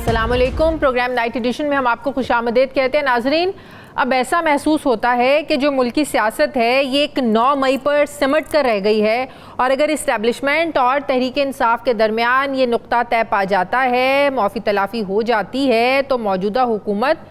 अस्सलामुअलैकुम। Programme night addition में हम आपको खुशामदीद कहते हैं। नाजरीन, अब ऐसा महसूस होता है कि जो मुल्की सियासत है ये एक 9 मई पर सिमट कर रह गई है, और अगर इस्टेब्लिशमेंट और तहरीक इंसाफ के दरमियान ये नुक्ता तय पा जाता है, मौफ़ी तलाफ़ी हो जाती है, तो मौजूदा हुकूमत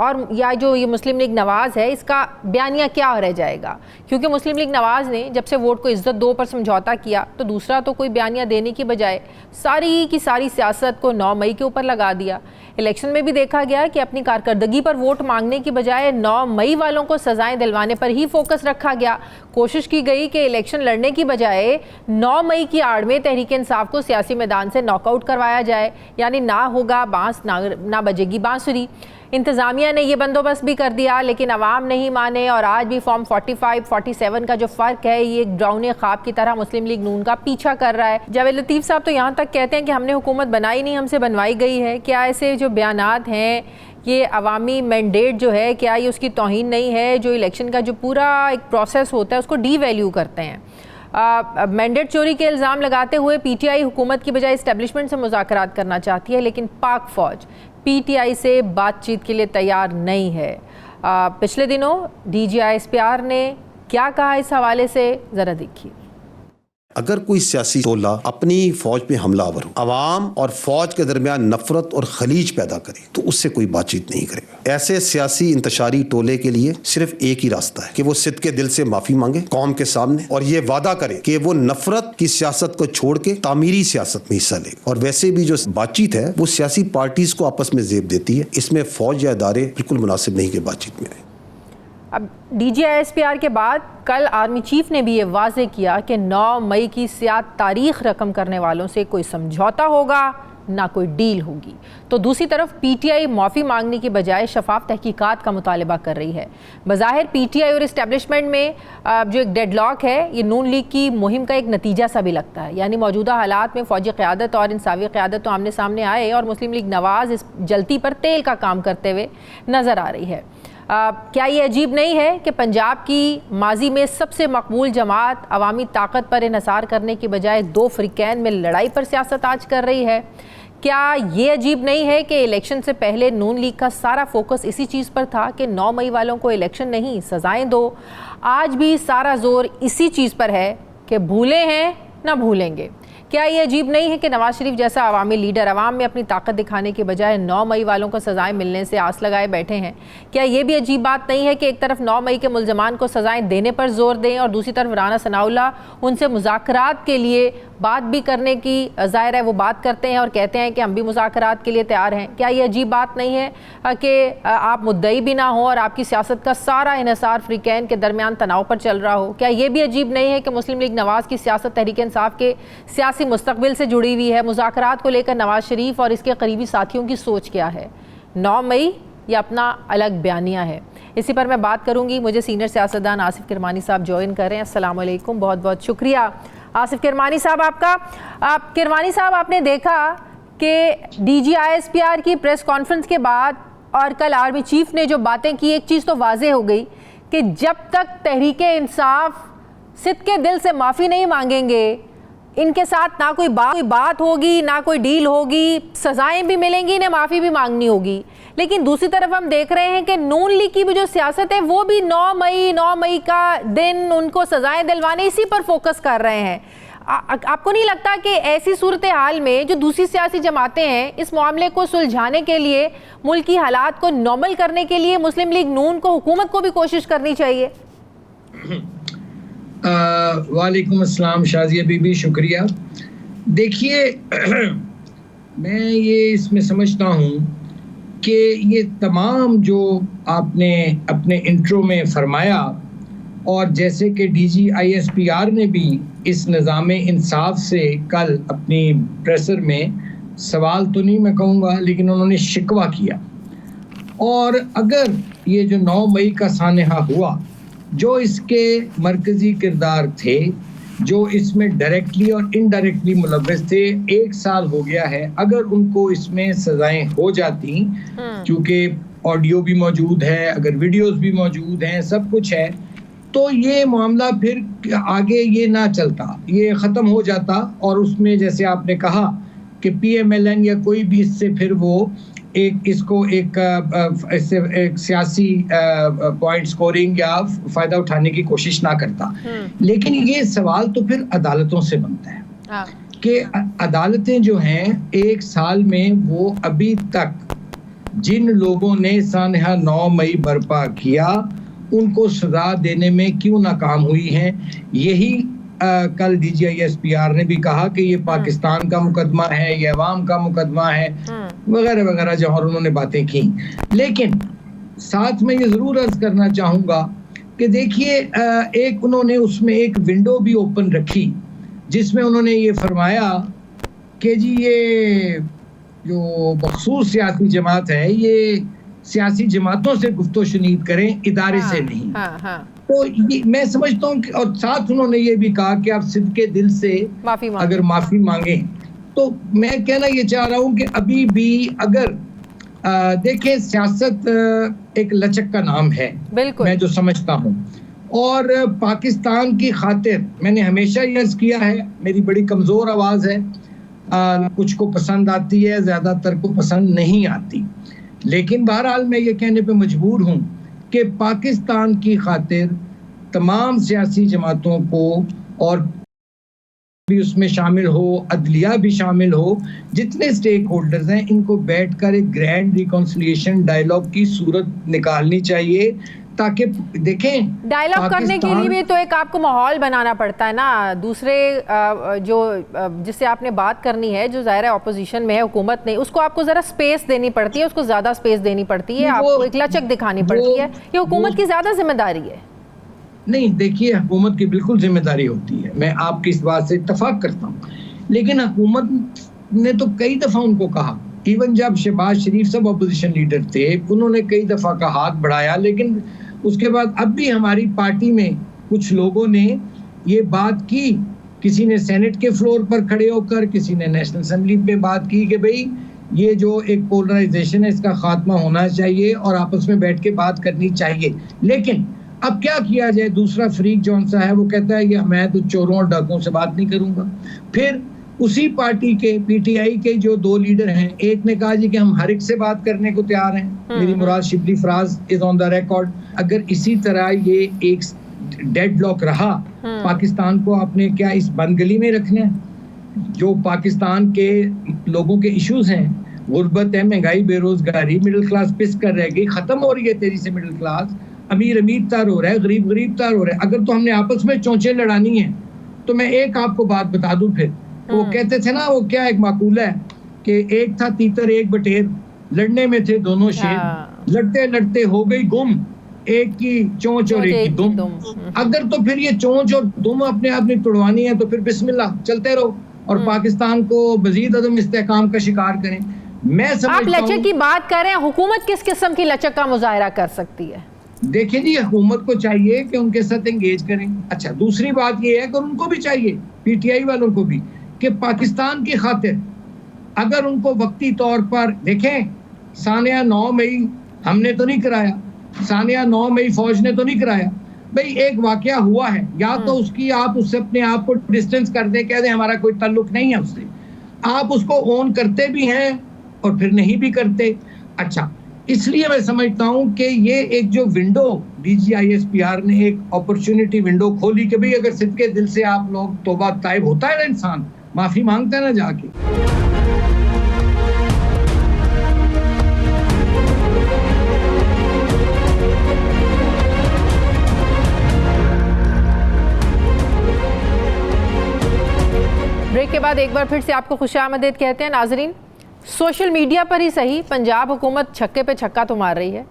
और या जो ये मुस्लिम लीग नवाज़ है इसका बयानिया क्या रह जाएगा। क्योंकि मुस्लिम लीग नवाज़ ने जब से वोट को इज़्ज़त दो पर समझौता किया तो दूसरा तो कोई बयानिया देने की बजाय सारी की सारी सियासत को 9 मई के ऊपर लगा दिया। इलेक्शन में भी देखा गया कि अपनी कारकर्दगी पर वोट मांगने की बजाय 9 मई वालों को सजाएं दिलवाने पर ही फोकस रखा गया। कोशिश की गई कि इलेक्शन लड़ने की बजाय 9 मई की आड़ में तहरीक इंसाफ को सियासी मैदान से नॉकआउट करवाया जाए, यानी ना होगा बांस ना बजेगी बांसुरी। इंतज़ामिया ने यह बंदोबस्त भी कर दिया, लेकिन अवाम नहीं माने और आज भी फॉर्म 45-47 का जो फ़र्क है ये एक ड्राउने ख्वाब की तरह मुस्लिम लीग नून का पीछा कर रहा है। जावेद लतीफ़ साहब तो यहाँ तक कहते हैं कि हमने हुकूमत बनाई नहीं, हमसे बनवाई गई है। क्या ऐसे जो बयानात हैं ये अवामी मैंडेट जो है, क्या ये उसकी तौहीन नहीं है जो इलेक्शन का जो पूरा एक प्रोसेस होता है उसको डी वैल्यू करते हैं। मैंडेट चोरी के इल्ज़ाम लगाते हुए पीटीआई हुकूमत की बजाय इस्टेब्लिशमेंट से मुज़ाकरात करना चाहती है, लेकिन पाक फ़ौज पीटीआई से बातचीत के लिए तैयार नहीं है। पिछले दिनों DGISPR ने क्या कहा इस हवाले से, ज़रा देखिए। अगर कोई सियासी टोला अपनी फौज पे हमलावर हो, अवाम और फौज के दरमियान नफरत और खलीज पैदा करे, तो उससे कोई बातचीत नहीं करेगा। ऐसे सियासी इंतशारी टोले के लिए सिर्फ एक ही रास्ता है कि वो सिद्ध के दिल से माफी मांगे कौम के सामने और ये वादा करे कि वो नफरत की सियासत को छोड़ के तामीरी सियासत में हिस्सा ले। और वैसे भी जो बातचीत है वो सियासी पार्टीज को आपस में जेब देती है, इसमें फौज या इदारे बिल्कुल मुनासिब नहीं कि बातचीत में आए। अब DGISPR के बाद कल आर्मी चीफ ने भी ये वाज़े किया कि 9 मई की सियात तारीख रकम करने वालों से कोई समझौता होगा ना कोई डील होगी। तो दूसरी तरफ PTI माफ़ी मांगने की बजाय शफाफ तहकीकात का मुतालबा कर रही है। बज़ाहिर PTI और इस्टेब्लिशमेंट में जो एक डेडलॉक है ये नून लीग की मुहिम का एक नतीजा सा भी लगता है। यानी मौजूदा हालात में फ़ौजी क़यादत और इंसावी क़यादत तो आमने सामने आए और मुस्लिम लीग नवाज़ इस जलती पर तेल का काम करते हुए नज़र आ रही है। क्या ये अजीब नहीं है कि पंजाब की माजी में सबसे मकबूल जमात अवामी ताकत पर इन्हसार करने की बजाय 2 फ़रीक़ैन में लड़ाई पर सियासत आज कर रही है? क्या ये अजीब नहीं है कि इलेक्शन से पहले नून लीग का सारा फोकस इसी चीज़ पर था कि 9 मई वालों को इलेक्शन नहीं सजाएं दो? आज भी सारा जोर इसी चीज़ पर है कि भूले हैं ना भूलेंगे। क्या ये अजीब नहीं है कि नवाज शरीफ जैसा अवामी लीडर अवाम में अपनी ताकत दिखाने के बजाय 9 मई वालों को सजाएं मिलने से आस लगाए बैठे हैं? क्या ये भी अजीब बात नहीं है कि एक तरफ 9 मई के मुल्ज़मान को सजाएं देने पर जोर दें और दूसरी तरफ राना सनाउल्लाह उनसे मुज़ाकरात के लिए बात भी करने की ज़ाहिर है वो बात करते हैं और कहते हैं कि हम भी मुज़ाकरात के लिए तैयार हैं? क्या ये अजीब बात नहीं है कि आप मुद्दई भी ना हो और आपकी सियासत का सारा इन्हसार फ़रीक़ैन के दरमियान तनाव पर चल रहा हो? क्या ये भी अजीब नहीं है कि मुस्लिम लीग नवाज़ की सियासत तहरीक इंसाफ के सियासी मुस्तकबिल से जुड़ी हुई है? मुज़ाकरात को लेकर नवाज शरीफ और इसके करीबी साथियों की सोच क्या है? 9 मई या अपना अलग बयानिया है? इसी पर मैं बात करूंगी। मुझे सीनियर सियासतदान आसिफ किरमानी साहब ज्वाइन कर रहे हैं। अस्सलाम वालेकुम, बहुत बहुत शुक्रिया आसिफ किरमानी साहब आपका। किरमानी साहब, आपने देखा कि DGISPR की प्रेस कॉन्फ्रेंस के बाद और कल आर्मी चीफ ने जो बातें की, एक चीज़ तो वाज़े हो गई कि जब तक तहरीक इंसाफ सिद्ध के दिल से माफ़ी नहीं मांगेंगे इनके साथ ना कोई बात होगी ना कोई डील होगी, सजाएं भी मिलेंगी ना माफ़ी भी मांगनी होगी। लेकिन दूसरी तरफ हम देख रहे हैं कि नून लीग की भी जो सियासत है वो भी 9 मई का दिन उनको सजाएं दिलवाने इसी पर फोकस कर रहे हैं। आपको नहीं लगता कि ऐसी सूरत हाल में जो दूसरी सियासी जमातें हैं इस मामले को सुलझाने के लिए, मुल्क की हालात को नॉर्मल करने के लिए मुस्लिम लीग नून को, हुकूमत को भी कोशिश करनी चाहिए? वालेकुम अस्सलाम शाजिया बीबी, शुक्रिया। देखिए मैं ये इसमें समझता हूँ कि ये तमाम जो आपने अपने इंट्रो में फरमाया और जैसे कि DGISPR ने भी इस निज़ाम इंसाफ से कल अपनी प्रेसर में सवाल तो नहीं मैं कहूँगा लेकिन उन्होंने शिकवा किया, और अगर ये जो 9 मई का सानहा हुआ, जो इसके मरकज़ी किरदार थे, जो इसमें डायरेक्टली और इनडायरेक्टली मुलव्वस थे, 1 साल हो गया है, अगर उनको इसमें सजाएं हो जाती, क्योंकि ऑडियो भी मौजूद है, अगर वीडियोस भी मौजूद हैं, सब कुछ है, तो ये मामला फिर आगे ये ना चलता, ये ख़त्म हो जाता। और उसमें जैसे आपने कहा कि PMLN या कोई भी इससे फिर वो इसको एक सियासी पॉइंट स्कोरिंग या फायदा उठाने की कोशिश ना करता। लेकिन ये सवाल तो फिर अदालतों से बनता है कि अदालतें जो हैं 1 साल में वो अभी तक जिन लोगों ने सानहा 9 मई बर्पा किया उनको सजा देने में क्यों नाकाम हुई हैं। यही कल DGI-SPR ने भी कहा कि ये पाकिस्तान का मुकदमा है, ये अवाम का मुकदमा है, वगैरह वगैरह जो और उन्होंने बातें की। लेकिन साथ में ये जरूर अर्ज करना चाहूंगा कि देखिए एक उन्होंने उसमें एक विंडो भी ओपन रखी जिसमें उन्होंने ये फरमाया कि जी ये जो मखसूस सियासी जमात है ये सियासी जमातों से गुफ्तो शुनीद करें, इदारे से नहीं। तो ये मैं समझता हूँ और साथ उन्होंने ये भी कहा कि आप सिद्के दिल से अगर माफी मांगे। तो मैं कहना ये चाह रहा हूँ कि अभी भी अगर देखें सियासत एक लचक का नाम है, बिल्कुल मैं जो समझता हूँ, और पाकिस्तान की खातिर मैंने हमेशा ये अर्ज किया है, मेरी बड़ी कमजोर आवाज है, कुछ को पसंद आती है, ज्यादातर को पसंद नहीं आती, लेकिन बहरहाल मैं ये कहने पे मजबूर हूँ कि पाकिस्तान की खातिर तमाम सियासी जमातों को और भी उसमें शामिल हो, अदलिया भी शामिल हो, जितने स्टेक होल्डर्स हैं इनको बैठकर एक ग्रैंड रिकॉन्सिलिएशन डायलॉग की सूरत निकालनी चाहिए ताकि देखें डायलॉग करने के लिए भी तो एक आपको माहौल बनाना पड़ता है ना। दूसरे जो जिससे आपने बात करनी है जो ज़ाहिर है ऑपोजिशन में है, हुकूमत नहीं, उसको आपको ज़रा स्पेस देनी पड़ती है, उसको ज़्यादा स्पेस देनी पड़ती है, आपको एक लचक दिखानी पड़ती है। ये हुकूमत की ज़्यादा जिम्मेदारी है। नहीं देखिए हुकूमत की बिल्कुल जिम्मेदारी होती है, मैं आपकी इस बात से इत्तफाक करता हूँ, लेकिन हुकूमत ने तो कई दफ़ा उनको कहा, इवन जब शहबाज शरीफ सब अपोजिशन लीडर थे उन्होंने कई दफ़ा का हाथ बढ़ाया, लेकिन उसके बाद अब भी हमारी पार्टी में कुछ लोगों ने ये बात की, किसी ने सेनेट के फ्लोर पर खड़े होकर, किसी ने नेशनल असेंबली पे बात की कि भाई ये जो एक पोलराइजेशन है इसका खात्मा होना चाहिए और आपस में बैठ के बात करनी चाहिए। लेकिन अब क्या किया जाए, दूसरा फरीक जौन सा है वो कहता है कि मैं तो चोरों और डाकुओं से बात नहीं करूंगा। फिर उसी पार्टी के PTI के जो 2 लीडर हैं, एक ने कहा जी कि हम हर एक से बात करने को तैयार हैं, मेरी Murad Shibli Faraz is on the record. अगर इसी तरह ये एक डेडलॉक रहा, पाकिस्तान को आपने क्या इस बंद गली में रखना है? जो पाकिस्तान के लोगों के इश्यूज हैं, गुर्बत है, महंगाई, बेरोजगारी, मिडिल क्लास पिस कर रह गई, खत्म हो रही है तेजी से मिडिल क्लास, अमीर अमीर तार हो रहा है, गरीब गरीब तार हो रहा है। अगर तो हमने आपस में चोंचे लड़ानी है तो मैं एक आपको बात बता दूं, फिर वो कहते थे ना, वो क्या एक माकूला है कि एक था तीतर एक बटेर, लड़ने में थे दोनों शेर, लड़ते लड़ते हो गई गुम, एक की चोंच और एक की दुम। अगर तो फिर ये चोंच और दुम अपने आप में तोड़वानी है तो फिर बिस्मिल्लाह चलते रहो और पाकिस्तान को मजीद अदम इस्तेहकाम का शिकार करें। मैं आप लचक की बात कर रहे हैं, हुकूमत किस किस्म की लचक का मुजाहरा कर सकती है? देखिए जी हुकूमत को चाहिए कि उनके साथ एंगेज करें। अच्छा दूसरी बात ये है कि उनको भी चाहिए, PTI वालों को भी, कि पाकिस्तान की खातिर अगर उनको वक्ती तौर पर देखें, सानिया 9 मई हमने तो नहीं कराया, सानिया 9 मई फौज ने तो नहीं कराया, भाई एक वाकया हुआ है, या तो उसकी आप उससे अपने आप को डिस्टेंस कर दें, कह दें हमारा कोई ताल्लुक नहीं है उससे, आप उसको ओन करते भी हैं और फिर नहीं भी करते। अच्छा इसलिए मैं समझता हूं कि ये एक जो विंडो DGI-SPR ने एक अपॉर्चुनिटी विंडो खोली कि भाई अगर सिद्के दिल से आप लोग तौबा ताइब होता है ना, इंसान माफी मांगता है ना जाके, ब्रेक के बाद एक बार फिर से आपको खुशामदीद कहते हैं। नाजरीन, सोशल मीडिया पर ही सही पंजाब हुकूमत छक्के पे छक्का तो मार रही है।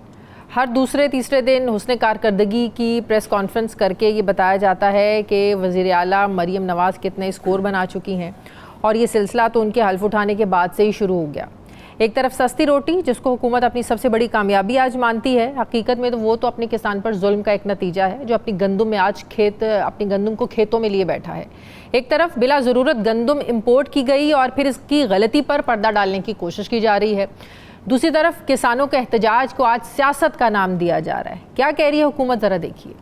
हर दूसरे तीसरे दिन हुस्न कारकर्दगी की प्रेस कॉन्फ्रेंस करके ये बताया जाता है कि वज़ीर आला मरीम नवाज़ कितने स्कोर बना चुकी हैं, और ये सिलसिला तो उनके हल्फ उठाने के बाद से ही शुरू हो गया। एक तरफ सस्ती रोटी जिसको हुकूमत अपनी सबसे बड़ी कामयाबी आज मानती है, हकीकत में तो वो तो अपने किसान पर जुल्म का एक नतीजा है जो अपनी गंदम में आज अपनी गंदम को खेतों में लिए बैठा है। एक तरफ बिला ज़रूरत गंदम इंपोर्ट की गई और फिर इसकी गलती पर पर्दा डालने की कोशिश की जा रही है। दूसरी तरफ किसानों के एहतजाज को आज सियासत का नाम दिया जा रहा है। क्या कह रही है हुकूमत, ज़रा देखिए।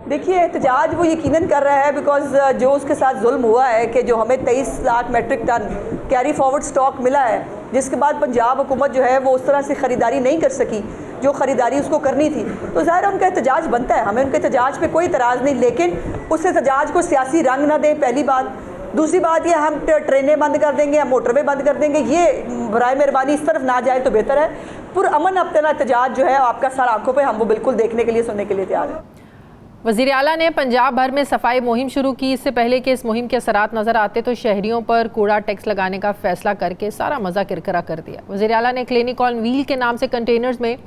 देखिए एहतजाज वो यकीनन कर रहा है बिकॉज जो उसके साथ जुल्म हुआ है कि जो हमें 23 lakh metric ton carry forward stock मिला है, जिसके बाद पंजाब हुकूमत जो है वो उस तरह से ख़रीदारी नहीं कर सकी जो ख़रीदारी उसको करनी थी, तो ज़ाहिर उनका एहतजाज बनता है, हमें उनके एहतजाज पे कोई इतराज़ नहीं, लेकिन उस एहतजाज को सियासी रंग ना दें, पहली बात। दूसरी बात ये हम ट्रेनें बंद कर देंगे या मोटरवे बंद कर देंगे, ये बराए मेहरबानी इस तरफ ना जाए तो बेहतर है। पुरअमन अपना एहतजाज जो है आपका सर आंखों पे, हम वो बिल्कुल देखने के लिए सुनने के लिए तैयार हैं। वज़ीर आला ने पंजाब भर में सफाई मुहिम शुरू की। इससे पहले कि इस मुहिम के असरात नज़र आते तो शहरियों पर कूड़ा टैक्स लगाने का फैसला करके सारा मज़ा किरकिरा कर दिया। वज़ीर आला ने क्लिनिक ऑन व्हील के नाम से कंटेनर्स में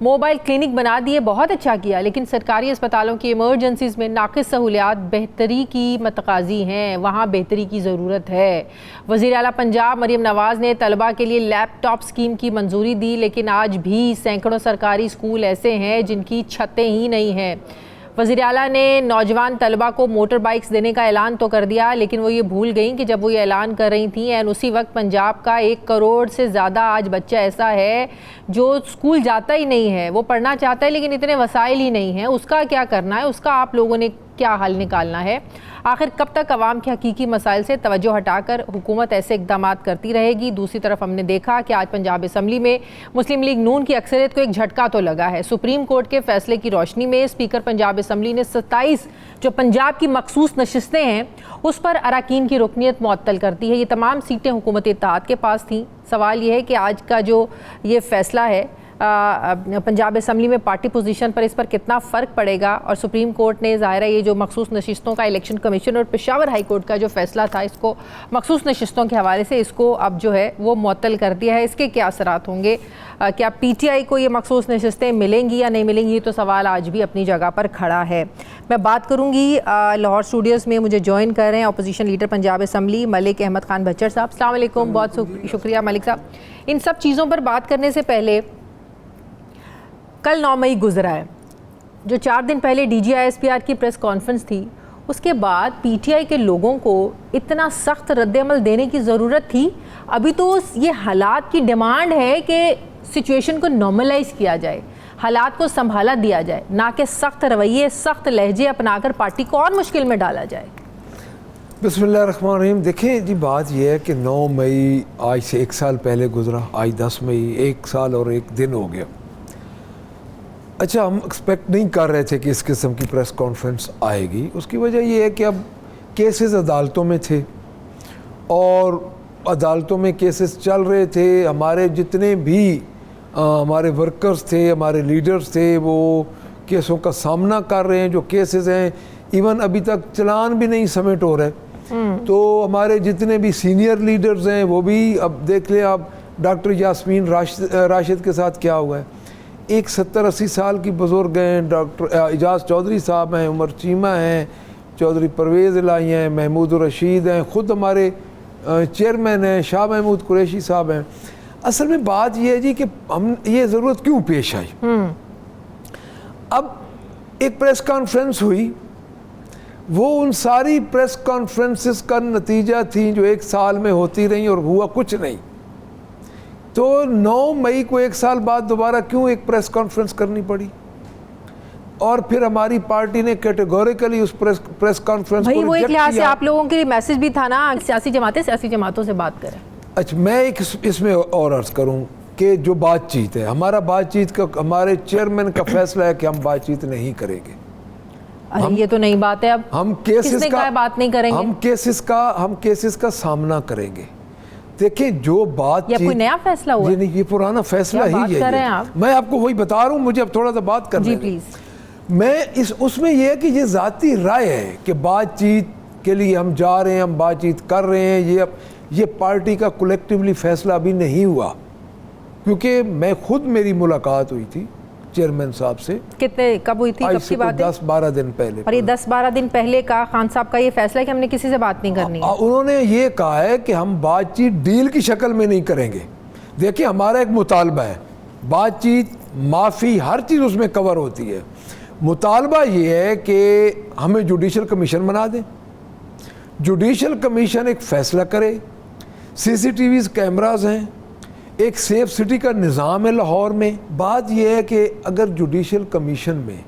मोबाइल क्लिनिक बना दिए, बहुत अच्छा किया, लेकिन सरकारी अस्पतालों की इमरजेंसीज़ में नाक़िस सहूलियात बेहतरी की मतकाज़ी हैं, वहाँ बेहतरी की ज़रूरत है। वज़ीर आला पंजाब मरीम नवाज़ ने तलबा के लिए लैपटॉप स्कीम की मंजूरी दी, लेकिन आज भी सैकड़ों सरकारी स्कूल ऐसे हैं जिनकी छतें ही नहीं हैं। वज़ीर आला ने नौजवान तलबा को मोटर बाइक्स देने का ऐलान तो कर दिया, लेकिन वो ये भूल गई कि जब वो ये ऐलान कर रही थी एंड उसी वक्त पंजाब का 1 करोड़ से ज़्यादा आज बच्चा ऐसा है जो स्कूल जाता ही नहीं है, वो पढ़ना चाहता है लेकिन इतने वसाइल ही नहीं हैं। उसका क्या करना है, उसका आप लोगों ने क्या हल निकालना है? आखिर कब तक अवाम के हकीकी मसाइल से तवज्जो हटाकर हुकूमत ऐसे इक़दाम करती रहेगी? दूसरी तरफ हमने देखा कि आज पंजाब असम्बली में मुस्लिम लीग नून की अक्सरियत को एक झटका तो लगा है। सुप्रीम कोर्ट के फैसले की रोशनी में स्पीकर पंजाब असम्बली ने 27 जो पंजाब की मखसूस नशिस्तें हैं उस पर अरकान की रुकनीत मुअत्तल कर दी है। ये तमाम सीटें हुकूमत इत्तेहाद के पास थीं। सवाल ये है कि आज का जो ये फैसला है पंजाब असम्बली में पार्टी पोजीशन पर, इस पर कितना फ़र्क पड़ेगा? और सुप्रीम कोर्ट ने ज़ाहिर है ये जो मखसूस नशिस्तों का इलेक्शन कमीशन और पेशावर हाई कोर्ट का जो फैसला था इसको मखसूस नशिस्तों के हवाले से इसको अब जो है वो मुअत्तल कर दिया है। इसके क्या असरात होंगे? क्या PTI को ये मखसूस नशिस्तें मिलेंगी या नहीं मिलेंगी, ये तो सवाल आज भी अपनी जगह पर खड़ा है। मैं बात करूँगी लाहौर स्टूडियोज़ में मुझे ज्वाइन कर रहे हैं opposition leader Punjab assembly Malik Ahmad Khan Bhachar साहब। अस्सलाम वालेकुम, बहुत शुक्रिया मलिक साहब। इन सब चीज़ों पर बात करने से पहले कल 9 मई गुजरा है, जो 4 दिन पहले DGI-SPR की प्रेस कॉन्फ्रेंस थी, उसके बाद PTI के लोगों को इतना सख्त रद्द-ए-अमल देने की ज़रूरत थी? अभी तो ये हालात की डिमांड है कि सिचुएशन को नॉर्मलाइज किया जाए, हालात को संभाला दिया जाए, ना कि सख्त रवैये सख्त लहजे अपनाकर पार्टी को और मुश्किल में डाला जाए। बिस्मिल्लाहिर्रहमानिर्रहीम। देखें जी, बात यह है कि 9 मई आज से 1 साल पहले गुजरा, आज 10 मई 1 साल और 1 दिन हो गया। अच्छा, हम एक्सपेक्ट नहीं कर रहे थे कि इस किस्म की प्रेस कॉन्फ्रेंस आएगी। उसकी वजह यह है कि अब केसेस अदालतों में थे और अदालतों में केसेस चल रहे थे। हमारे जितने भी हमारे वर्कर्स थे, हमारे लीडर्स थे, वो केसों का सामना कर रहे हैं। जो केसेस हैं इवन अभी तक चलान भी नहीं सबमिट हो रहे। तो हमारे जितने भी सीनियर लीडर्स हैं वो भी, अब देख लें आप डॉक्टर यास्मीन राशिद के साथ क्या हुआ है। एक 70-80 साल की बुज़ुर्ग हैं, डॉक्टर एजाज चौधरी साहब हैं, उमर चीमा हैं, चौधरी परवेज़ इलाही हैं, महमूद रशीद हैं, ख़ुद हमारे चेयरमैन हैं शाह महमूद कुरैशी साहब हैं। असल में बात यह है जी कि हम ये ज़रूरत क्यों पेश आई। अब एक प्रेस कॉन्फ्रेंस हुई, वो उन सारी प्रेस कॉन्फ्रेंसेस का नतीजा थी जो 1 साल में होती रही और हुआ कुछ नहीं। तो 9 मई को 1 साल बाद दोबारा क्यों एक प्रेस कॉन्फ्रेंस करनी पड़ी? और फिर हमारी पार्टी ने कैटेगोरिकली उस प्रेस कॉन्फ्रेंस को वो एक लिहाज से आप लोगों के लिए मैसेज भी था ना, सियासी जमातों से बात करें। अच्छा, मैं एक इसमें और अर्ज करूं कि जो बातचीत है, हमारा बातचीत का, हमारे चेयरमैन का फैसला है कि हम बातचीत नहीं करेंगे। अरे ये तो नई बात है। अब हम केसेस का बात नहीं करेंगे, हम केसेस का सामना करेंगे। देखें, जो बात ये कोई नया फैसला हुआ? नहीं, ये पुराना फैसला ही है। मैं आपको वही बता रहा हूँ, मुझे अब थोड़ा सा बात करने जी प्लीज। मैं उसमें यह है कि ये ज़ाती राय है कि बातचीत के लिए हम जा रहे हैं, हम बातचीत कर रहे हैं। ये पार्टी का कलेक्टिवली फैसला अभी नहीं हुआ, क्योंकि मैं खुद, मेरी मुलाकात हुई थी चेयरमैन साहब से। कब हुई थी, कब की बात है? 10-12 दिन पहले। और ये 10-12 दिन पहले का खान साहब का ये फैसला है कि हमने किसी से बात नहीं करनी है। उन्होंने ये कहा है कि हम बातचीत डील की शक्ल में नहीं करेंगे। देखिए, हमारा एक मुतालबा है, बातचीत, माफ़ी, हर चीज़ उसमें कवर होती है। मुतालबा ये है कि हमें जुडिशल कमीशन बना दें, जुडिशल कमीशन एक फ़ैसला करे, CCTV कैमरास हैं, एक सेफ सिटी का निज़ाम है लाहौर में। बात यह है कि अगर जुडिशल कमीशन में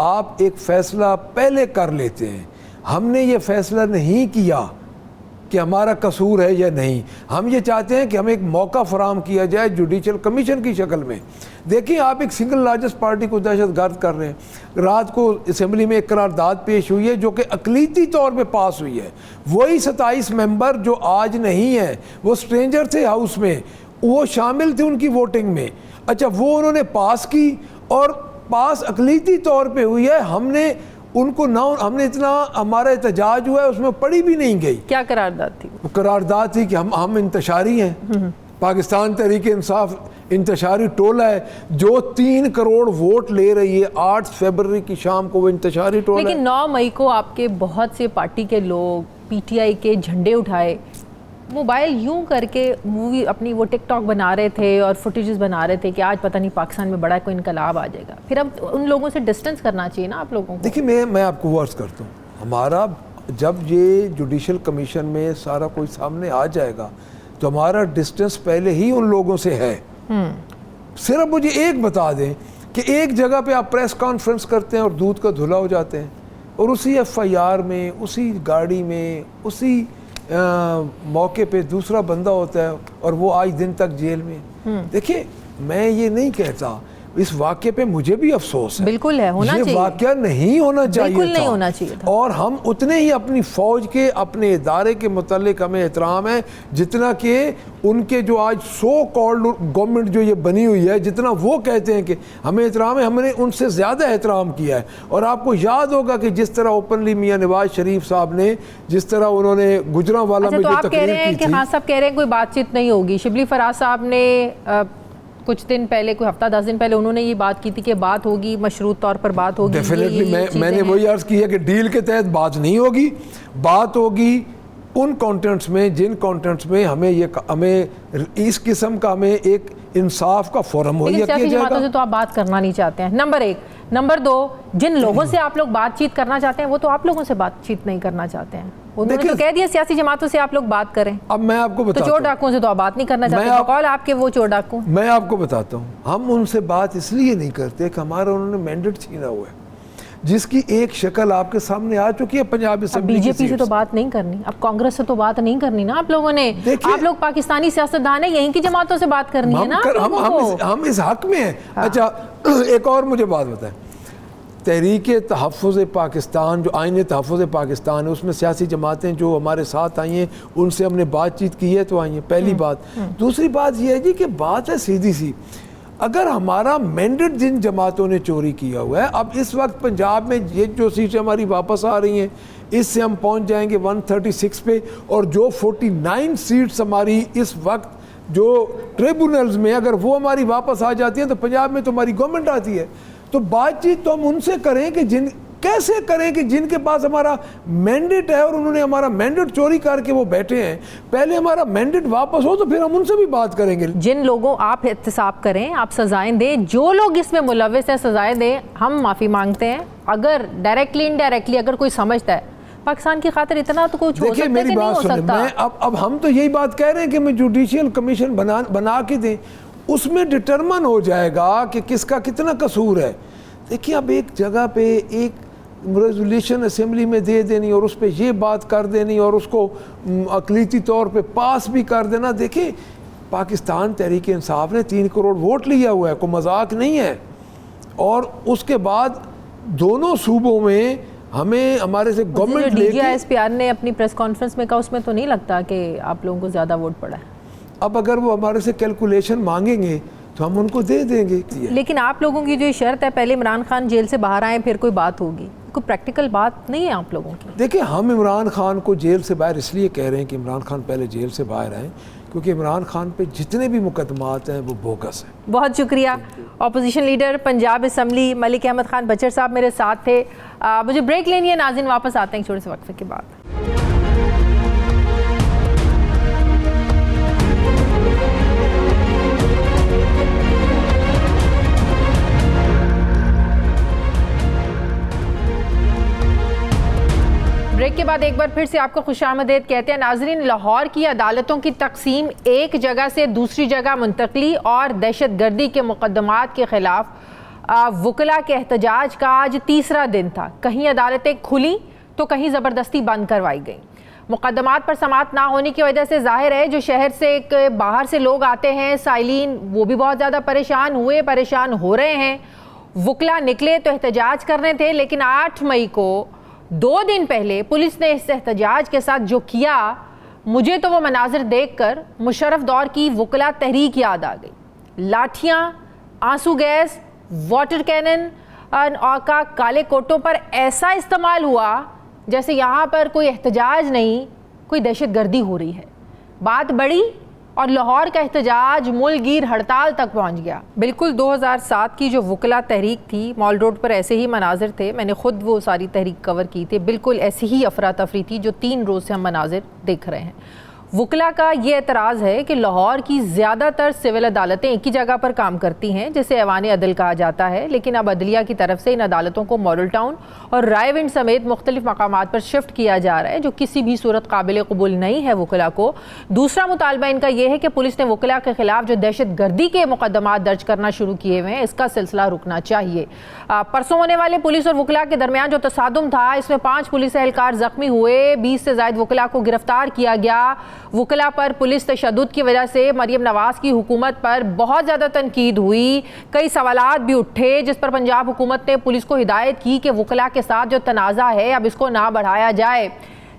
आप एक फ़ैसला पहले कर लेते हैं, हमने ये फ़ैसला नहीं किया कि हमारा कसूर है या नहीं। हम ये चाहते हैं कि हमें एक मौका फराहम किया जाए जुडिशल कमीशन की शक्ल में। देखिए, आप एक सिंगल लार्जेस्ट पार्टी को दहशतगर्द कर रहे हैं। रात को असेंबली में एक करारदाद पेश हुई है जो कि अक़लीती तौर पे पास हुई है। वही 27 मेंबर जो आज नहीं है, वो स्ट्रेंजर थे हाउस में, वो शामिल थे उनकी वोटिंग में। अच्छा, वो उन्होंने पास की और पास अक़लीती तौर पे हुई है। हमने उनको ना, हमने इतना, हमारा एहतजाज हुआ है, उसमें पढ़ी भी नहीं गई। क्या करारदाद थी? वो करारदाद थी कि हम इंतशारी हैं। पाकिस्तान तहरीक इंसाफ इंतशारी टोला है जो 3 करोड़ वोट ले रही है। 8 फरवरी की शाम को वो इंतशारी टोला है। लेकिन 9 मई को आपके बहुत से पार्टी के लोग पीटीआई के झंडे उठाए, मोबाइल यूं करके मूवी अपनी वो टिकटॉक बना रहे थे और फुटेजेस बना रहे थे कि आज पता नहीं पाकिस्तान में बड़ा कोई इनकलाब आ जाएगा। फिर अब उन लोगों से डिस्टेंस करना चाहिए ना आप लोगों को। देखिए, मैं आपको वर्ड्स करता हूँ, हमारा जब ये जुडिशल कमीशन में सारा कोई सामने आ जाएगा तो हमारा डिस्टेंस पहले ही उन लोगों से है। सिर्फ मुझे एक बता दें कि एक जगह पे आप प्रेस कॉन्फ्रेंस करते हैं और दूध का धुला हो जाते हैं, और उसी FIR में, उसी गाड़ी में, उसी मौके पे दूसरा बंदा होता है और वो आज दिन तक जेल में। देखिए, मैं ये नहीं कहता, इस वाक़े पे मुझे भी अफसोस है, बिल्कुल है, होना चाहिए। ये वाक़या नहीं होना चाहिए, बिल्कुल नहीं होना चाहिए था। और हम उतने ही अपनी फ़ौज के, अपने इदारे के मुतालिक हमें एहतराम है जितना कि उनके जो आज सो कॉल्ड गवर्नमेंट जो ये बनी हुई है, जितना वो कहते हैं कि हमें एहतराम है, हमने उनसे ज़्यादा एहतराम किया है। और आपको याद होगा कि जिस तरह ओपनली मियाँ नवाज शरीफ साहब ने, जिस तरह उन्होंने गुजरांवाला में तो जो आप कह रहे हैं कि हाँ, सब कह रहे हैं कोई बातचीत नहीं होगी। शिबली फराज साहब ने कुछ दिन पहले, कोई हफ्ता 10 दिन पहले उन्होंने ये बात की थी कि बात होगी, मशरूत तौर पर बात होगी। डेफिनेटली मैंने वही अर्ज़ की है कि डील के तहत बात नहीं होगी, बात होगी उन कंटेंट्स में जिन कंटेंट्स में हमें इस किस्म का हमें एक इंसाफ का फोरम मुहैया किया जाएगा। से तो आप बात करना नहीं चाहते हैं, नंबर 1। नंबर 2, जिन लोगों से आप लोग बातचीत करना चाहते हैं वो तो आप लोगों से बातचीत नहीं करना चाहते हैं। उन्होंने तो कह दिया सियासी जमातों से आप लोग बात करें। अब मैं आपको बताता हूं, तो चोर डाकुओं से तो आप बात नहीं करना चाहते, बकौल आपके वो चोर डाकू। मैं आपको बताता हूँ, हम उनसे बात इसलिए नहीं करते कि हमारा उन्होंने मैंडेट छीना हुआ है, जिसकी एक शक्ल आपके सामने आ चुकी है पंजाब असेंबली। बीजेपी से तो बात नहीं करनी, अब कांग्रेस से तो बात नहीं करनी ना आप लोगों ने। आप लोग पाकिस्तानी सियासतदान है, यहीं की जमातों से बात करनी है ना। हम इस हक में हैं। अच्छा, एक और मुझे बात बताएं, तहरीक तहफ़्फ़ुज़ पाकिस्तान, जो आईन तहफ़्फ़ुज़ पाकिस्तान है, उसमें सियासी जमातें जो हमारे साथ आई हैं उनसे हमने बातचीत की है, तो आई हैं, पहली बात। दूसरी बात यह है जी कि बात है सीधी सी, अगर हमारा मैंडेट जिन जमातों ने चोरी किया हुआ है, अब इस वक्त पंजाब में ये जो सीटें हमारी वापस आ रही हैं, इससे हम पहुंच जाएंगे 136 पे, और जो 49 सीट्स हमारी इस वक्त जो ट्रिब्यूनल्स में, अगर वो हमारी वापस आ जाती हैं तो पंजाब में तो हमारी गवर्नमेंट आती है। तो बातचीत तो हम उनसे करें कि कैसे करें कि जिनके पास हमारा मैंडेट है और उन्होंने हमारा मैंडेट चोरी करके वो बैठे हैं, पहले हमारा मैंडेट वापस हो तो फिर हम उनसे भी बात करेंगे। जिन लोगों, आप एहतसाब करें, आप सजाएं दें, जो लोग इसमें मुलव्विस हैं सजाएं दें, हम माफ़ी मांगते हैं। अगर डायरेक्टली इनडायरेक्टली अगर कोई समझता है पाकिस्तान की खातिर इतना तो कुछ हो सकता है कि नहीं हो सकता। मैं अब हम तो यही बात कह रहे हैं कि मैं जुडिशियल कमीशन बना के दें, उसमें डिटरमन हो जाएगा कि किसका कितना कसूर है। देखिए, अब एक जगह पे एक रेजोल्यूशन असेंबली में दे देनी और उस पर ये बात कर देनी और उसको अक़लीती तौर पे पास भी कर देना। देखिए, पाकिस्तान तहरीक इंसाफ ने 3 करोड़ वोट लिया हुआ है, कोई मजाक नहीं है। और उसके बाद दोनों सूबों में हमें हमारे से गवर्नमेंट DGISPR ने अपनी प्रेस कॉन्फ्रेंस में कहा, उसमें तो नहीं लगता कि आप लोगों को ज़्यादा वोट पड़ा है। अब अगर वो हमारे से कैलकुलेशन मांगेंगे तो हम उनको दे देंगे। लेकिन आप लोगों की जो शर्त है, पहले इमरान खान जेल से बाहर आए फिर कोई बात होगी, कोई प्रैक्टिकल बात नहीं है आप लोगों की। देखिए, हम इमरान खान को जेल से बाहर इसलिए कह रहे हैं कि इमरान खान पहले जेल से बाहर आए, क्योंकि इमरान खान पे जितने भी मुकदमात हैं वो बोगस हैं। बहुत शुक्रिया। Opposition leader Punjab assembly Malik Ahmad Khan Bachar sahab मेरे साथ थे। मुझे ब्रेक लेनी है, नाज़रीन वापस आते हैं छोटे से वक्फे के बाद। ब्रेक के बाद एक बार फिर से आपको खुशामदीद कहते हैं। नाजरीन, लाहौर की अदालतों की तकसीम, एक जगह से दूसरी जगह मुंतकली और दहशतगर्दी के मुकदमात के खिलाफ वकला के एहतजाज का आज तीसरा दिन था। कहीं अदालतें खुली तो कहीं ज़बरदस्ती बंद करवाई गई। मुकदमात पर समाअत ना होने की वजह से जाहिर है जो शहर से बाहर से लोग आते हैं साइलिन, वो भी बहुत ज़्यादा परेशान हो रहे हैं। वकला निकले तो एहतजाज करने थे, लेकिन 8 मई को 2 दिन पहले पुलिस ने इस एहतजाज के साथ जो किया, मुझे तो वो मनाजिर देखकर मुशर्रफ दौर की वकला तहरीक याद आ गई। लाठियाँ, आंसू गैस, वाटर कैनन का काले कोटों पर ऐसा इस्तेमाल हुआ जैसे यहाँ पर कोई एहतजाज नहीं, कोई दहशतगर्दी हो रही है। बात बड़ी और लाहौर का एहतजाज मुल्कगीर हड़ताल तक पहुँच गया। बिल्कुल 2007 की जो वकला तहरीक थी, मॉल रोड पर ऐसे ही मनाजिर थे, मैंने ख़ुद वो सारी तहरीक कवर की थी। बिल्कुल ऐसी ही अफरा तफरी थी जो 3 रोज़ से हम मनाजिर देख रहे हैं। वकला का ये एतराज़ है कि लाहौर की ज़्यादातर सिविल अदालतें एक ही जगह पर काम करती हैं, जिसे ऐवान अदल कहा जाता है, लेकिन अब अदलिया की तरफ से इन अदालतों को मॉडल टाउन और रायविंड समेत मुख्तलिफ मकामात पर शिफ्ट किया जा रहा है, जो किसी भी सूरत काबिल कबूल नहीं है वकला को। दूसरा मुतालबा इनका यह है कि पुलिस ने वकला के खिलाफ जो दहशतगर्दी के मुकदमात दर्ज करना शुरू किए हुए हैं, इसका सिलसिला रुकना चाहिए। परसों होने वाले पुलिस और वकला के दरमियान जो तसादुम था, इसमें 5 पुलिस एहलकार जख्मी हुए, 20 से ज़ायद वकला को गिरफ्तार किया गया। वकला पर पुलिस तशद्दुद की वजह से मरियम नवाज की हुकूमत पर बहुत ज़्यादा तनकीद हुई, कई सवालात भी उठे, जिस पर पंजाब हुकूमत ने पुलिस को हिदायत की कि वकला के साथ जो तनाज़ा है अब इसको ना बढ़ाया जाए।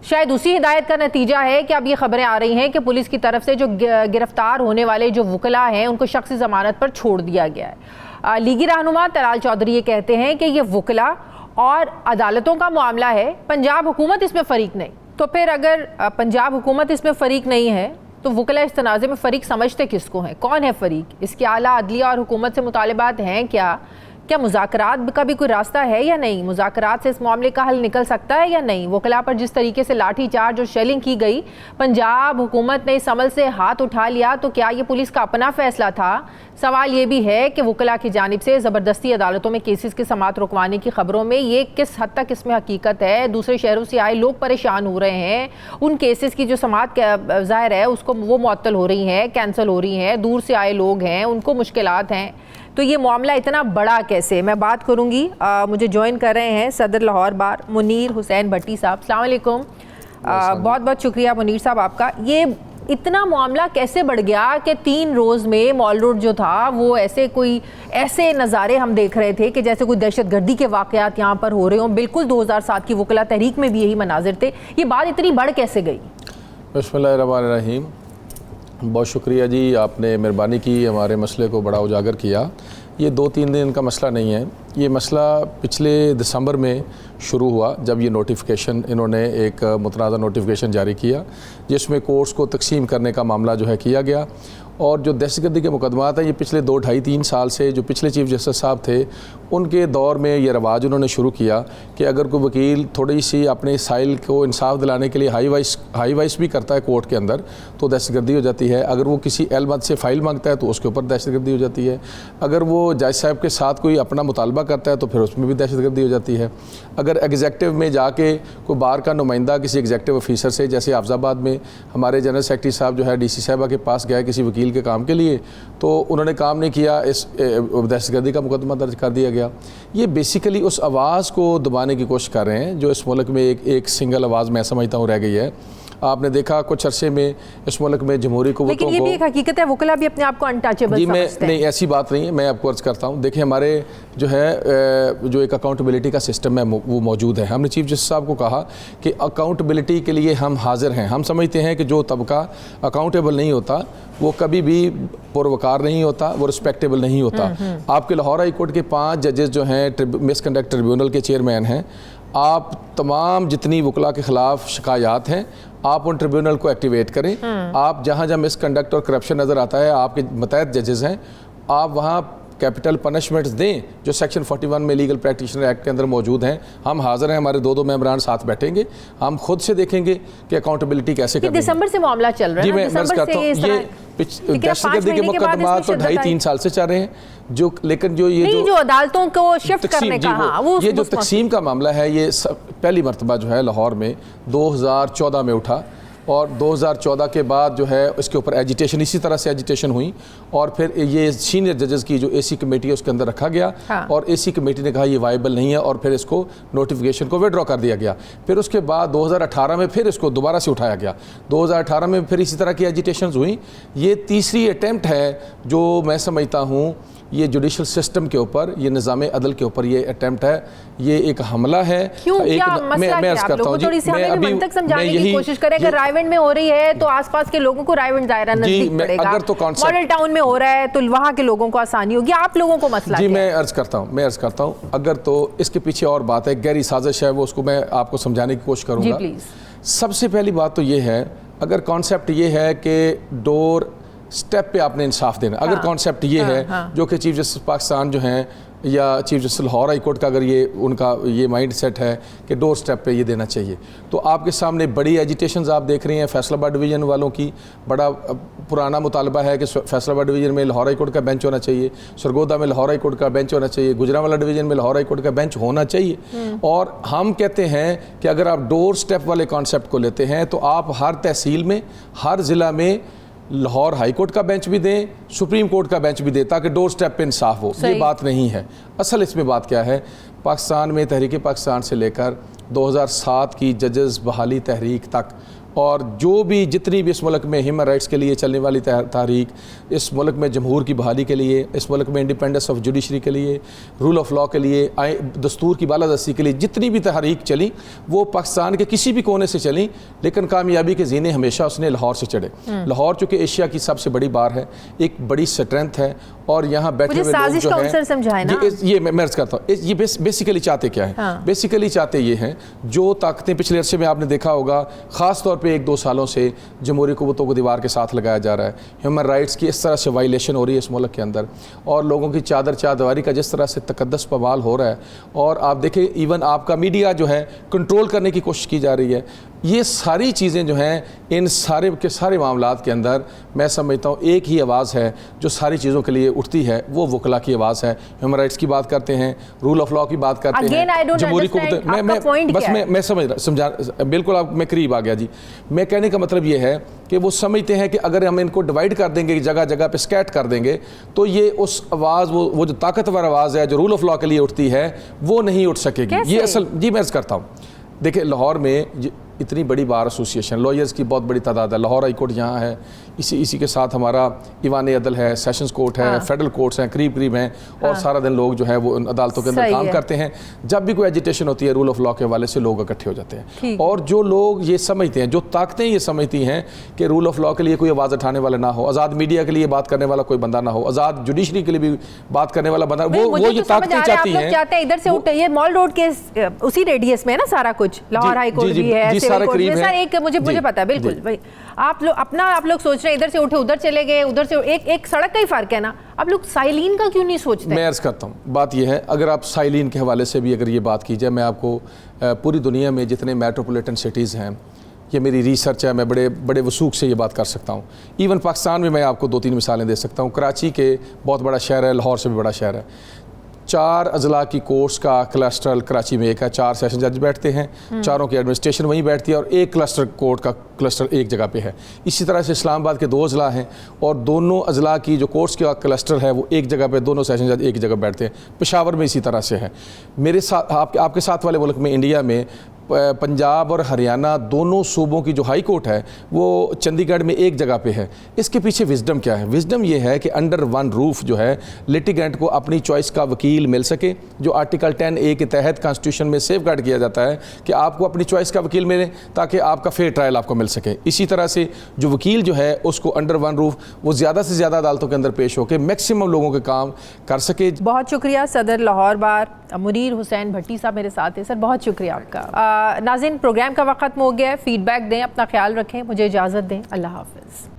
शायद उसी हिदायत का नतीजा है कि अब ये खबरें आ रही हैं कि पुलिस की तरफ से जो गिरफ्तार होने वाले जो वकला हैं उनको शख्सी ज़मानत पर छोड़ दिया गया है। लीगी रहनुमा तलाल चौधरी ये कहते हैं कि ये वकला और अदालतों का मामला है, पंजाब हुकूमत इसमें फ़रीक नहीं। तो फिर अगर पंजाब हुकूमत इसमें फ़रीक नहीं है तो वकला इस तनाज़े में फ़रीक समझते किसको हैं? कौन है फ़रीक? इसके आला अदलिया और हुकूमत से मुतालबात हैं क्या मुज़ाकरात का भी कोई रास्ता है या नहीं? मुज़ाकरात से इस मामले का हल निकल सकता है या नहीं? वकला पर जिस तरीके से लाठी चार्ज और शेलिंग की गई, पंजाब हुकूमत ने इस अमल से हाथ उठा लिया, तो क्या ये पुलिस का अपना फैसला था? सवाल ये भी है कि वकला की जानिब से ज़बरदस्ती अदालतों में केसेस की समाअत रुकवाने की खबरों में ये किस हद तक इसमें हकीकत है? दूसरे शहरों से आए लोग परेशान हो रहे हैं, उन केसेस की जो समाअत ज़ाहिर है उसको वो मुअत्तल हो रही हैं, कैंसिल हो रही हैं, दूर से आए लोग हैं, उनको मुश्किलात हैं। तो ये मामला इतना बड़ा कैसे? मैं बात करूंगी, मुझे ज्वाइन कर रहे हैं सदर लाहौर बार मुनीर हुसैन भट्टी साहब। अस्सलाम वालेकुम। बहुत बहुत शुक्रिया मुनीर साहब आपका। ये इतना मामला कैसे बढ़ गया कि 3 रोज़ में मॉल रोड जो था वो ऐसे नज़ारे हम देख रहे थे कि जैसे कोई दहशतगर्दी के वाक़यात यहाँ पर हो रहे हों। बिल्कुल 2007 की वकला तहरीक में भी यही मनाजिर थे। ये बात इतनी बढ़ कैसे गई? बिस्मिल्लाहिर्रहमानिर्रहीम। बहुत शुक्रिया जी, आपने मेहरबानी की, हमारे मसले को बड़ा उजागर किया। ये 2-3 दिन का मसला नहीं है, ये मसला पिछले दिसंबर में शुरू हुआ जब ये नोटिफिकेशन, इन्होंने एक मुतनाज़ा नोटिफिकेशन जारी किया जिसमें कोर्ट्स को तकसीम करने का मामला जो है किया गया। और जो दहशतगर्दी के मुकदमात हैं, ये पिछले 2-2.5-3 साल से जो पिछले चीफ जस्टिस साहब थे उनके दौर में ये रवाज उन्होंने शुरू किया कि अगर कोई वकील थोड़ी सी अपने साइल को इंसाफ दिलाने के लिए हाई वाइस भी करता है कोर्ट के अंदर तो दहशतगर्दी हो जाती है। अगर वो किसी एलमद से फ़ाइल मांगता है तो उसके ऊपर दहशतगर्दी हो जाती है। अगर वो जज साहब के साथ कोई अपना मुतालबा करता है तो फिर उसमें भी दहशतगर्दी हो जाती है। अगर एग्जेक्टिव में जाके कोई बार का नुमाइंदा किसी एग्जेक्टिव ऑफिसर से, जैसे हाफिज़ाबाद में हमारे जनरल सेक्रेटरी साहब जो है DC साहबा के पास गए किसी वकील के काम के लिए, तो उन्होंने काम नहीं किया, इस दहशतगर्दी का मुकदमा दर्ज कर दिया गया। ये बेसिकली उस आवाज़ को दबाने की कोशिश कर रहे हैं जो इस मुल्क में एक सिंगल आवाज़ मैं समझता हूँ रह गई है। आपने देखा कुछ अरसे में इस मुल्क में जमहूरी कुव्वतों को, लेकिन ये भी एक हकीकत है, वकला भी अपने आप को अनटचेबल समझते हैं। नहीं, ऐसी बात नहीं है, मैं आपको अर्ज़ करता हूँ। देखिए, हमारे जो है जो एक अकाउंटेबिलिटी का सिस्टम है वो मौजूद है। हमने चीफ जस्टिस साहब को कहा कि अकाउंटेबिलिटी के लिए हम हाजिर हैं। हम समझते हैं कि जो तबका अकाउंटेबल नहीं होता वो कभी भी पुरवकार नहीं होता, वो रिस्पेक्टेबल नहीं होता। आपके लाहौर हाई कोर्ट के 5 जजेस जो हैं मिसकंडक्ट ट्रिब्यूनल के चेयरमैन हैं। आप तमाम जितनी वकला के ख़िलाफ़ शिकायत हैं आप उन ट्रिब्यूनल को एक्टिवेट करें। आप जहाँ जहाँ मिसकंडक्ट और करप्शन नज़र आता है, आपके मतहत जजेस हैं, आप वहाँ कैपिटल पनिशमेंट्स दें जो सेक्शन 41 में लीगल प्रैक्टिशनर एक्ट के अंदर मौजूद हैं। हम हाजिर हैं, हमारे 2 मेंबरान साथ बैठेंगे, हम खुद से देखेंगे कि अकाउंटेबिलिटी कैसे करनी है। दिसंबर से मामला चल रहा है। जी, मैं अर्ज़ करता हूँ, ये दहशतगर्दी के मुकदमा तो 2.5-3 साल से चल रहे हैं जो, लेकिन जो अदालतों को शिफ्ट करने का, ये जो तकसीम का मामला है, ये पहली मरतबा जो है लाहौर में 2014 में उठा। और 2014 के बाद जो है इसके ऊपर एजिटेशन, इसी तरह से एजिटेशन हुई और फिर ये सीनियर जजेस की जो एसी कमेटी है उसके अंदर रखा गया। हाँ। और एसी कमेटी ने कहा ये वायबल नहीं है और फिर इसको नोटिफिकेशन को विड्रॉ कर दिया गया। फिर उसके बाद 2018 में फिर इसको दोबारा से उठाया गया। 2018 में फिर इसी तरह की एजिटेशन हुई। ये तीसरी अटैम्प्ट है जो मैं समझता हूँ ये जुडिशल सिस्टम के ऊपर, ये निज़ाम अदल के ऊपर ये अटैम्प्ट है, ये एक हमला है। क्यों, एक क्या मसला क्या है? आप लोगों को थोड़ी सी हमें भी मंतक समझाने की कोशिश करें। अगर रायगढ़ में हो रही है तो आसपास के लोगों को रायगढ़ दायरा नजदीक पड़ेगा। अगर तो मॉडल टाउन में हो रहा है तो वहाँ के लोगों को आसानी होगी। आप लोगों को मसला जी मैं अर्ज करता हूँ अगर तो इसके पीछे और बात है, गहरी साजिश है, वो उसको मैं आपको समझाने की कोशिश करूँगा। सबसे पहली बात तो ये है, अगर कॉन्सेप्ट ये है कि डोर स्टेप पे आपने इंसाफ देना, अगर कॉन्सेप्ट ये है जो कि चीफ जस्टिस पाकिस्तान जो हैं या chief justice Lahore high court का अगर ये उनका ये माइंड सेट है कि डोर स्टेप पे ये देना चाहिए, तो आपके सामने बड़ी एजिटेशंस आप देख रही हैं। फैसलाबाद डिवीज़न वालों की बड़ा पुराना मुतालबा है कि फैसलाबाद डिवीज़न में लाहौर हाई कोर्ट का बेंच होना चाहिए, सरगोदा में लाहौर हाई कोर्ट का बेंच होना चाहिए, गुजरांवाला डिवीज़न में लाहौर हाई कोर्ट का बेंच होना चाहिए। और हम कहते हैं कि अगर आप डोर स्टेप वाले कॉन्सेप्ट को लेते हैं तो आप हर तहसील में, हर ज़िला में लाहौर हाई कोर्ट का बेंच भी दें, सुप्रीम कोर्ट का बेंच भी दें, ताकि डोर स्टेप पे इंसाफ हो। ये बात नहीं है। असल इसमें बात क्या है, पाकिस्तान में तहरीक पाकिस्तान से लेकर 2007 की जजेस बहाली तहरीक तक और जो भी जितनी भी इस मुल्क में ह्यूमन राइट्स के लिए चलने वाली तहरीक, इस मुल्क में जमहूर की बहाली के लिए, इस मुल्क में इंडिपेंडेंस ऑफ जुडिशरी के लिए, रूल ऑफ लॉ के लिए, दस्तूर की बालादस्ती के लिए जितनी भी तहरीक चली वो पाकिस्तान के किसी भी कोने से चली, लेकिन कामयाबी के जीने हमेशा उसने लाहौर से चढ़े। लाहौर चूँकि एशिया की सबसे बड़ी बार है, एक बड़ी स्ट्रेंथ है और यहाँ बैठे हुए लोग जो हैं, ये मैं अर्ज करता हूँ, ये बेसिकली चाहते क्या है? बेसिकली चाहते ये हैं जो ताकतें पिछले अरसे में आपने देखा होगा, ख़ास तौर पे 1-2 सालों से जमहूरी कुव्वतों को दीवार के साथ लगाया जा रहा है, ह्यूमन राइट्स की इस तरह से वायलेशन हो रही है इस मुल्क के अंदर, और लोगों की चादरवारी का जिस तरह से तकद्दस पमाल हो रहा है, और आप देखें इवन आपका मीडिया जो है कंट्रोल करने की कोशिश की जा रही है। ये सारी चीज़ें जो हैं, इन सारे के सारे मामलात के अंदर मैं समझता हूँ एक ही आवाज़ है जो सारी चीज़ों के लिए उठती है, वो वकला की आवाज़ है। ह्यूमन राइट्स की बात करते हैं, रूल ऑफ लॉ की बात करते हैं, जमहूरी को मैं समझा बिल्कुल आप मैं करीब आ गया जी। मैं कहने का मतलब ये है कि वो समझते हैं कि अगर हम इनको डिवाइड कर देंगे, जगह जगह पे स्कैट कर देंगे, तो ये उस आवाज़ वो जो ताकतवर आवाज़ है जो रूल ऑफ लॉ के लिए उठती है वो नहीं उठ सकेगी। ये असल जी मैं अर्ज़ करता हूँ। देखिए लाहौर में इतनी बड़ी बार एसोसिएशन, लॉयर्स की बहुत बड़ी तादाद है, लाहौर हाई कोर्ट यहाँ है, इसी के साथ हमारा ईवान अदल है, सेशंस कोर्ट है, फेडरल कोर्ट्स हैं, करीब हैं, और सारा दिन लोग जो है वो अदालतों के अंदर काम करते हैं। जब भी कोई एजिटेशन होती है रूल ऑफ लॉ के हवाले से लोग इकट्ठे हो जाते हैं, और जो लोग ये समझते हैं, जो ताकतें ये समझती हैं कि रूल ऑफ लॉ के लिए कोई आवाज़ उठाने वाला ना हो, आज़ाद मीडिया के लिए बात करने वाला कोई बंदा ना हो, आज़ाद जुडिशरी के लिए भी बात करने वाला बंदा, वो ये ताकतें चाहती हैं। इधर से उठे, ये मॉल रोड के उसी रेडियस में है ना सारा कुछ, लाहौर हाई कोर्ट भी है, सारा करीब है। एक मुझे पता है बिल्कुल भाई। आप लोग सोच रहे हैं इधर से उठे उधर चले गए, उधर से एक सड़क का ही फर्क है ना। आप लोग साइलिन का क्यों नहीं सोचते? मैं अर्ज करता हूँ, बात यह है, अगर आप साइलिन के हवाले से भी अगर ये बात की जाए, मैं आपको पूरी दुनिया में जितने मेट्रोपॉलिटन सिटीज़ हैं, ये मेरी रिसर्च है, मैं बड़े वसूख से ये बात कर सकता हूँ। इवन पाकिस्तान में मैं आपको 2-3 मिसालें दे सकता हूँ। कराची के बहुत बड़ा शहर है, लाहौर से भी बड़ा शहर है। 4 अजला की कोर्ट्स का क्लस्टर कराची में एक है, 4 सेशन जज बैठते हैं, चारों की एडमिनिस्ट्रेशन वहीं बैठती है, और एक क्लस्टर कोर्ट का क्लस्टर एक जगह पे है। इसी तरह से इस्लामाबाद के 2 अजला हैं, और दोनों अजला की जो कोर्ट्स का क्लस्टर है वो एक जगह पे, दोनों सेशन जज एक जगह बैठते हैं। पेशावर में इसी तरह से है। मेरे साथ आपके साथ वाले मुल्क में, इंडिया में, पंजाब और हरियाणा दोनों सूबों की जो हाई कोर्ट है वो चंडीगढ़ में एक जगह पे है। इसके पीछे विजडम क्या है? विजडम ये है कि अंडर वन रूफ जो है लिटिगेंट को अपनी चॉइस का वकील मिल सके, जो आर्टिकल 10A के तहत कॉन्स्टिट्यूशन में सेफ गार्ड किया जाता है कि आपको अपनी चॉइस का वकील मिले ताकि आपका फेयर ट्रायल आपको मिल सके। इसी तरह से जो वकील जो है उसको अंडर वन रूफ वो ज़्यादा से ज़्यादा अदालतों के अंदर पेश होकर मैक्सिमम लोगों के काम कर सके। बहुत शुक्रिया सदर लाहौर बार मुनीर हुसैन भट्टी साहब मेरे साथ हैं। सर बहुत शुक्रिया आपका। नाज़रीन, प्रोग्राम का वक्त खत्म हो गया है। फीडबैक दें, अपना ख्याल रखें, मुझे इजाज़त दें। अल्लाह हाफ़िज़।